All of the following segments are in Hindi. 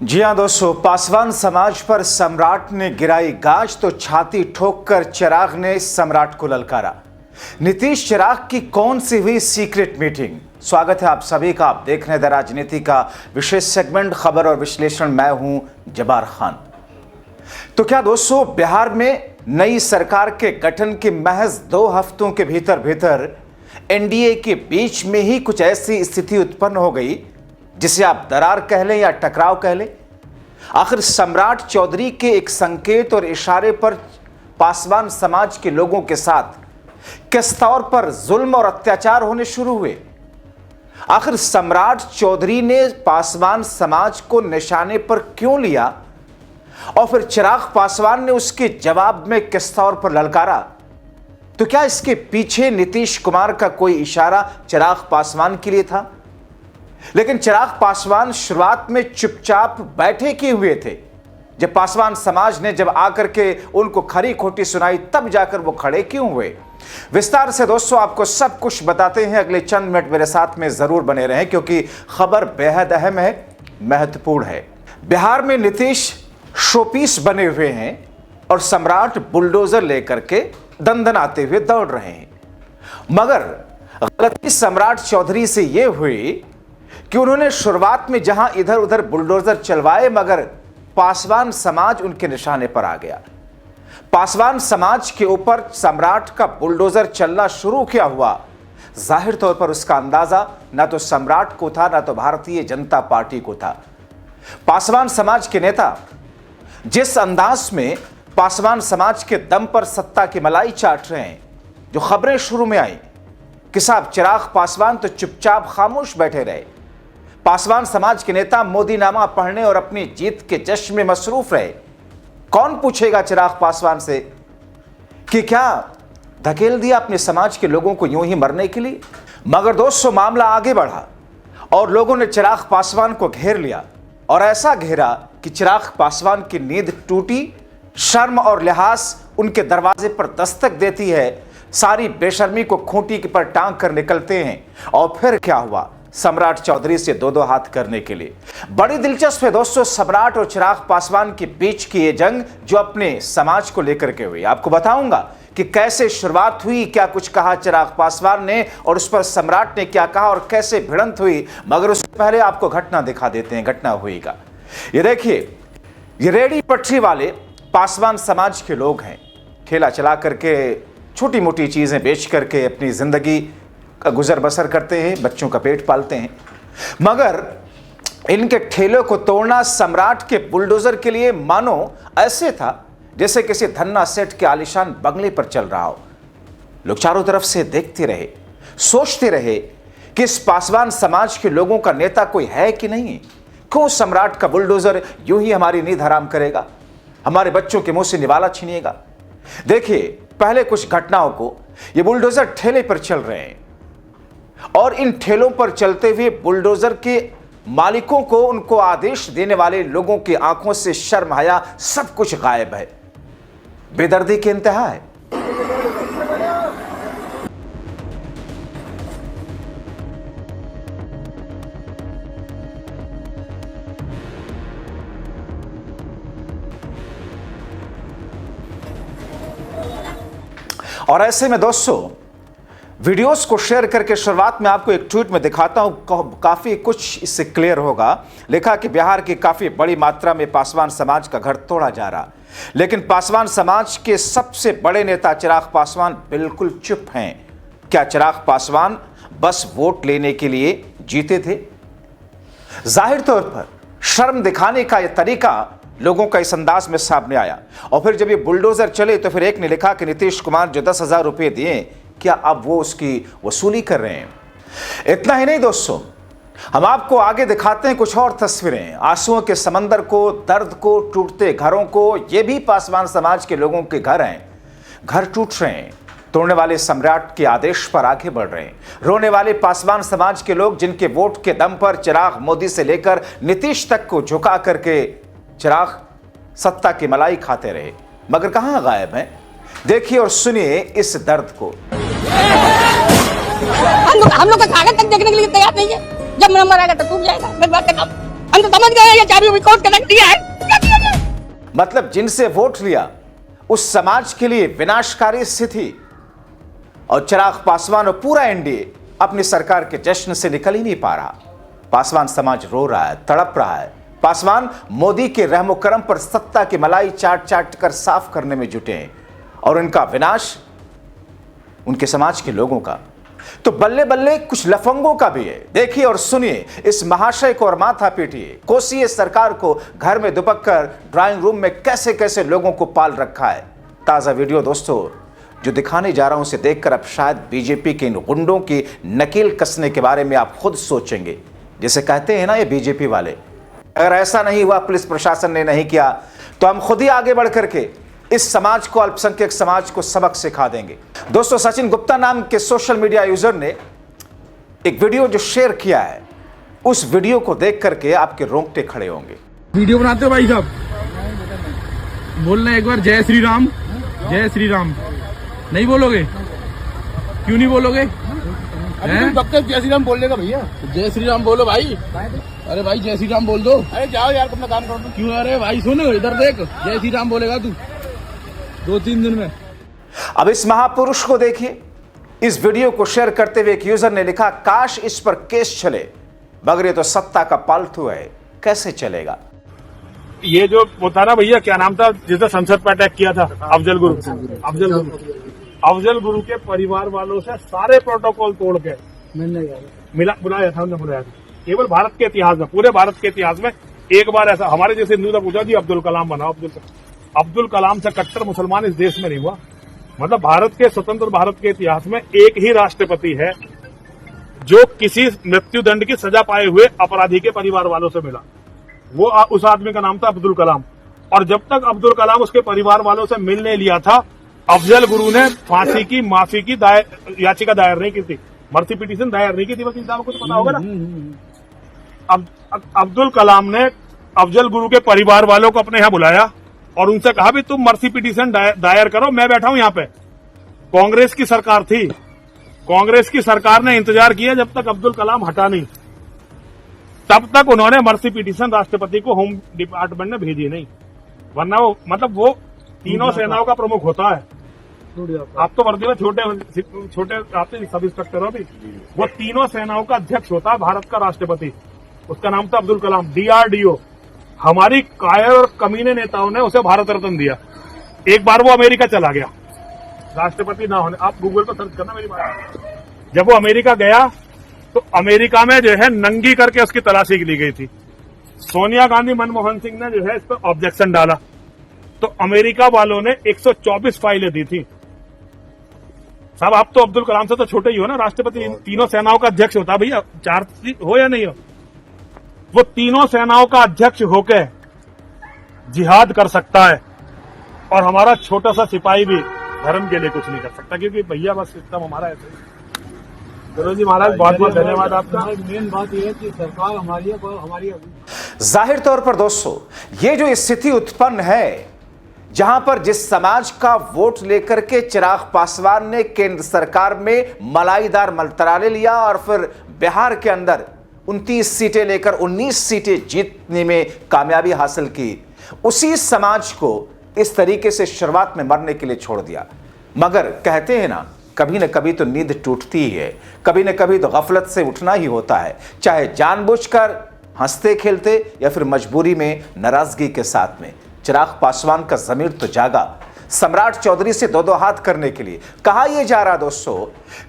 जी हाँ दोस्तों, पासवान समाज पर सम्राट ने गिराई गाज तो छाती ठोककर चिराग ने सम्राट को ललकारा। नीतीश चिराग की कौन सी हुई सीक्रेट मीटिंग। स्वागत है आप सभी का। आप देख रहे हैं द राजनीति का विशेष सेगमेंट खबर और विश्लेषण। मैं हूं जबार खान। तो क्या दोस्तों, बिहार में नई सरकार के गठन के महज 2 हफ्तों के भीतर एनडीए के बीच में ही कुछ ऐसी स्थिति उत्पन्न हो गई जिसे आप दरार कह लें या टकराव कह लें। आखिर सम्राट चौधरी के एक संकेत और इशारे पर पासवान समाज के लोगों के साथ किस तौर पर जुल्म और अत्याचार होने शुरू हुए। आखिर सम्राट चौधरी ने पासवान समाज को निशाने पर क्यों लिया और फिर चिराग पासवान ने उसके जवाब में किस तौर पर ललकारा। तो क्या इसके पीछे नीतीश कुमार का कोई इशारा चिराग पासवान के लिए था? लेकिन चिराग पासवान शुरुआत में चुपचाप बैठे किए हुए थे। जब पासवान समाज ने जब आकर के उनको खरी खोटी सुनाई तब जाकर वो खड़े क्यों हुए। विस्तार से दोस्तों आपको सब कुछ बताते हैं। अगले चंद मिनट मेरे साथ में जरूर बने रहें क्योंकि खबर बेहद अहम है, महत्वपूर्ण है। बिहार में नीतीश शोपीस बने हुए हैं और सम्राट बुलडोजर लेकर के दंदनाते हुए दौड़ रहे हैं। मगर गलती सम्राट चौधरी से यह हुई कि उन्होंने शुरुआत में जहां इधर उधर बुलडोजर चलवाए मगर पासवान समाज उनके निशाने पर आ गया। पासवान समाज के ऊपर सम्राट का बुलडोजर चलना शुरू किया हुआ। जाहिर तौर पर उसका अंदाजा ना तो सम्राट को था ना तो भारतीय जनता पार्टी को था। पासवान समाज के नेता जिस अंदाज में पासवान समाज के दम पर सत्ता की मलाई चाट रहे हैं, जो खबरें शुरू में आई कि साहब चिराग पासवान तो चुपचाप खामोश बैठे रहे। पासवान समाज के नेता मोदीनामा पढ़ने और अपनी जीत के जश्न में मसरूफ रहे। कौन पूछेगा चिराग पासवान से कि क्या धकेल दिया अपने समाज के लोगों को यूं ही मरने के लिए। मगर दोस्तों मामला आगे बढ़ा और लोगों ने चिराग पासवान को घेर लिया और ऐसा घेरा कि चिराग पासवान की नींद टूटी। शर्म और लिहाज उनके दरवाजे पर दस्तक देती है। सारी बेशर्मी को खूंटी पर टांग कर निकलते हैं। और फिर क्या हुआ, सम्राट चौधरी से 2-2 हाथ करने के लिए। बड़ी दिलचस्प है दोस्तों सम्राट और चिराग पासवान के बीच की ये जंग जो अपने समाज को लेकर के हुई। आपको बताऊंगा कि कैसे शुरुआत हुई, क्या कुछ कहा चिराग पासवान ने और उस पर सम्राट ने क्या कहा और कैसे भिड़ंत हुई। मगर उससे पहले आपको घटना दिखा देते हैं, घटना हुईगा। ये देखिए, ये रेडी पटरी वाले पासवान समाज के लोग हैं। ठेला चला करके छोटी मोटी चीजें बेच करके अपनी जिंदगी का गुजर बसर करते हैं, बच्चों का पेट पालते हैं। मगर इनके ठेलों को तोड़ना सम्राट के बुलडोजर के लिए मानो ऐसे था जैसे किसी धन्ना सेठ के आलीशान बंगले पर चल रहा हो। लोग चारों तरफ से देखते रहे, सोचते रहे कि इस पासवान समाज के लोगों का नेता कोई है कि नहीं। क्यों सम्राट का बुलडोजर यूं ही हमारी नींद हराम करेगा, हमारे बच्चों के मुंह से निवाला छीनेगा। देखिए, पहले कुछ घटनाओं को, ये बुलडोजर ठेले पर चल रहे हैं और इन ठेलों पर चलते हुए बुलडोजर के मालिकों को, उनको आदेश देने वाले लोगों की आंखों से शर्म हया सब कुछ गायब है। बेदर्दी की इंतहा है। और ऐसे में दोस्तों वीडियोस को शेयर करके शुरुआत में आपको एक ट्वीट में दिखाता हूं, काफी कुछ इससे क्लियर होगा। लिखा कि बिहार की काफी बड़ी मात्रा में पासवान समाज का घर तोड़ा जा रहा, लेकिन पासवान समाज के सबसे बड़े नेता चिराग पासवान बिल्कुल चुप हैं। क्या चिराग पासवान बस वोट लेने के लिए जीते थे? जाहिर तौर पर शर्म दिखाने का यह तरीका लोगों का इस अंदाज में सामने आया। और फिर जब ये बुलडोजर चले तो फिर एक ने लिखा कि नीतीश कुमार जो 10,000 रुपये दिए, क्या अब वो उसकी वसूली कर रहे हैं? इतना ही नहीं दोस्तों, हम आपको आगे दिखाते हैं कुछ और तस्वीरें, आंसुओं के समंदर को, दर्द को, टूटते घरों को। ये भी पासवान समाज के लोगों के घर हैं। घर टूट रहे हैं, तोड़ने वाले सम्राट के आदेश पर आगे बढ़ रहे हैं। रोने वाले पासवान समाज के लोग जिनके वोट के दम पर चिराग मोदी से लेकर नीतीश तक को झुका करके चिराग सत्ता की मलाई खाते रहे, मगर कहां गायब हैं। देखिए और सुनिए इस दर्द को। हम लोग का कागज तक देखने के लिए तैयार नहीं है। जब मरा मराएगा तो टूट जाएगा। मैं बात करता हूं। हम तो समझ गए ये चाबी विकोट कनेक्ट दिया है। मतलब जिनसे वोट लिया उस समाज के लिए विनाशकारी स्थिति, और चिराग पासवान और पूरा एनडीए अपनी सरकार के जश्न से निकल ही नहीं पा रहा। पासवान समाज रो रहा है, तड़प रहा है। पासवान मोदी के रहमो करम पर सत्ता की मलाई चाट चाट कर साफ करने में जुटे हैं, और उनका विनाश उनके समाज के लोगों का तो बल्ले बल्ले कुछ लफंगों का भी है। देखिए और सुनिए इस महाशय को और माथा पीटिए। कोसिए सरकार को घर में दुबक कर ड्राइंग रूम में कैसे कैसे लोगों को पाल रखा है। ताजा वीडियो दोस्तों जो दिखाने जा रहा हूं, उसे देखकर अब शायद बीजेपी के इन गुंडों की नकेल कसने के बारे में आप खुद सोचेंगे। जैसे कहते हैं ना ये बीजेपी वाले, अगर ऐसा नहीं हुआ, पुलिस प्रशासन ने नहीं किया, तो हम खुद ही आगे बढ़ करके इस समाज को, अल्पसंख्यक समाज को सबक सिखा देंगे। दोस्तों सचिन गुप्ता नाम के सोशल मीडिया यूजर ने एक वीडियो जो शेयर किया है, उस वीडियो को देख करके आपके रोंगटे खड़े होंगे। वीडियो बनाते हो भाई साहब? बोलना एक बार जय श्री राम, जय श्री राम। नहीं बोलोगे? क्यों नहीं बोलोगे? जय श्री राम बोलने का भैया, जय श्री राम बोलो भाई। अरे भाई जय श्री राम बोल दो। अरे जाओ यार अपना काम करो। क्यों? अरे भाई सुन, इधर देख, जय श्री राम बोलेगा तू 2-3 दिन में। अब इस महापुरुष को देखिए। इस वीडियो को शेयर करते हुए एक यूजर ने लिखा, काश इस पर केस चले, मगर ये तो सत्ता का पालतू है, कैसे चलेगा। ये जो वो था ना भैया, क्या नाम था जिसने संसद पर अटैक किया था, अफजल गुरु। अफजल गुरु के परिवार वालों से सारे प्रोटोकॉल तोड़ के मिला, बुलाया था, उन्होंने बुलाया था। केवल भारत के इतिहास में, पूरे भारत के इतिहास में एक बार ऐसा हमारे जैसे हिंदू ने पूछा जी अब्दुल कलाम बनाओ। अब्दुल कलाम से कट्टर मुसलमान इस देश में नहीं हुआ। मतलब भारत के, स्वतंत्र भारत के इतिहास में एक ही राष्ट्रपति है जो किसी मृत्यु दंड की सजा पाए हुए अपराधी के परिवार वालों से मिला। वो उस आदमी का नाम था अब्दुल कलाम। और जब तक अब्दुल कलाम उसके परिवार वालों से मिलने लिया था, अफजल गुरु ने फांसी की, माफी की याचिका दायर नहीं की थी, मर्सी पिटीशन दायर नहीं की थी। वकील साहब को तो पता होगा ना। अब्दुल कलाम ने अफजल गुरु के परिवार वालों को अपने यहां बुलाया और उनसे कहा भी तुम मर्सी पिटीशन दायर करो, मैं बैठा हूं यहां पे। कांग्रेस की सरकार थी, कांग्रेस की सरकार ने इंतजार किया जब तक अब्दुल कलाम हटा नहीं, तब तक उन्होंने मर्सी पिटीशन राष्ट्रपति को होम डिपार्टमेंट ने भेजी नहीं। वरना वो, मतलब वो तीनों सेनाओं का प्रमुख होता है। आप तो वर्दी में छोटे आपसे सब इंस्पेक्टर हो भी, वो तीनों सेनाओं का अध्यक्ष होता है भारत का राष्ट्रपति। उसका नाम था अब्दुल कलाम। DRDO, हमारी कायर और कमीने नेताओं ने उसे भारत रत्न दिया। एक बार वो अमेरिका चला गया राष्ट्रपति ना होने, आप गूगल पर सर्च करना मेरी बात। जब वो अमेरिका गया तो अमेरिका में जो है नंगी करके उसकी तलाशी ली गई थी। सोनिया गांधी, मनमोहन सिंह ने जो है इस पर ऑब्जेक्शन डाला, तो अमेरिका वालों ने 124 फाइलें दी थी। साहब आप तो अब्दुल कलाम से तो छोटे ही हो ना, राष्ट्रपति तीनों सेनाओं का अध्यक्ष होता भैया, 4 हो या नहीं हो। वो तीनों सेनाओं का अध्यक्ष होकर जिहाद कर सकता है, और हमारा छोटा सा सिपाही भी धर्म के लिए कुछ नहीं कर सकता, क्योंकि भैया बस सिस्टम हमारा ऐसे। चलो जी महाराज, बहुत बहुत धन्यवाद आपका। मेन बात यह है कि सरकार हमारी है, हमारी जाहिर तौर पर दोस्तों ये जो स्थिति उत्पन्न है, जहां पर जिस समाज का वोट लेकर के चिराग पासवान ने केंद्र सरकार में मलाईदार मलतराले लिया और फिर बिहार के अंदर 29 सीटें लेकर 19 सीटें जीतने में कामयाबी हासिल की, उसी समाज को इस तरीके से शुरुआत में मरने के लिए छोड़ दिया। मगर कहते हैं ना, कभी न कभी तो नींद टूटती ही है, कभी न कभी तो गफलत से उठना ही होता है, चाहे जानबूझकर, हंसते खेलते या फिर मजबूरी में, नाराजगी के साथ में। चिराग पासवान का जमीर तो जागा सम्राट चौधरी से दो हाथ करने के लिए। कहा यह जा रहा दोस्तों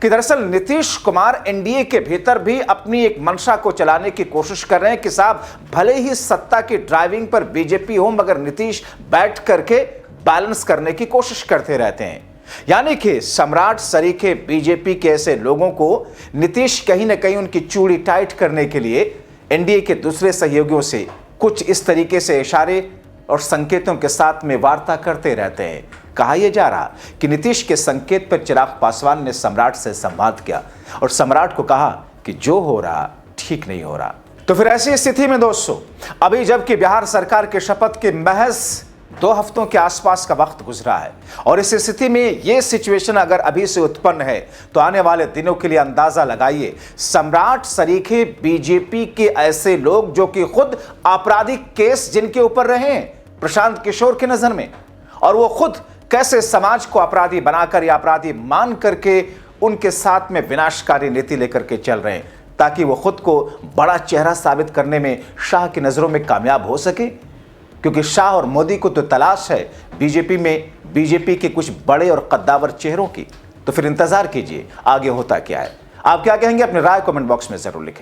कि दरअसल नीतीश कुमार एनडीए के भीतर भी अपनी एक मंशा को चलाने की कोशिश कर रहे हैं कि साहब भले ही सत्ता की ड्राइविंग पर बीजेपी हो, मगर नीतीश बैठ करके बैलेंस करने की कोशिश करते रहते हैं। यानी कि सम्राट सरीखे बीजेपी के ऐसे लोगों को नीतीश कहीं ना कहीं उनकी चूड़ी टाइट करने के लिए एनडीए के दूसरे सहयोगियों से कुछ इस तरीके से इशारे और संकेतों के साथ में वार्ता करते रहते हैं। कहा यह जा रहा कि नीतीश के संकेत पर चिराग पासवान ने सम्राट से संवाद किया और सम्राट को कहा कि जो हो रहा ठीक नहीं हो रहा। तो फिर ऐसी स्थिति में दोस्तों अभी जबकि बिहार सरकार के शपथ के महज 2 हफ्तों के आसपास का वक्त गुजरा है और इस स्थिति में यह सिचुएशन अगर अभी से उत्पन्न है तो आने वाले दिनों के लिए अंदाजा लगाइए, सम्राट सरीखे बीजेपी के ऐसे लोग जो कि खुद आपराधिक केस जिनके ऊपर रहे हैं प्रशांत किशोर की नजर में, और वो खुद कैसे समाज को अपराधी बनाकर या अपराधी मान करके उनके साथ में विनाशकारी नीति लेकर के चल रहे हैं ताकि वो खुद को बड़ा चेहरा साबित करने में शाह की नजरों में कामयाब हो सके। क्योंकि शाह और मोदी को तो तलाश है बीजेपी के कुछ बड़े और कद्दावर चेहरों की। तो फिर इंतजार कीजिए आगे होता क्या है। आप क्या कहेंगे, अपनी राय कमेंट बॉक्स में जरूर लिखें।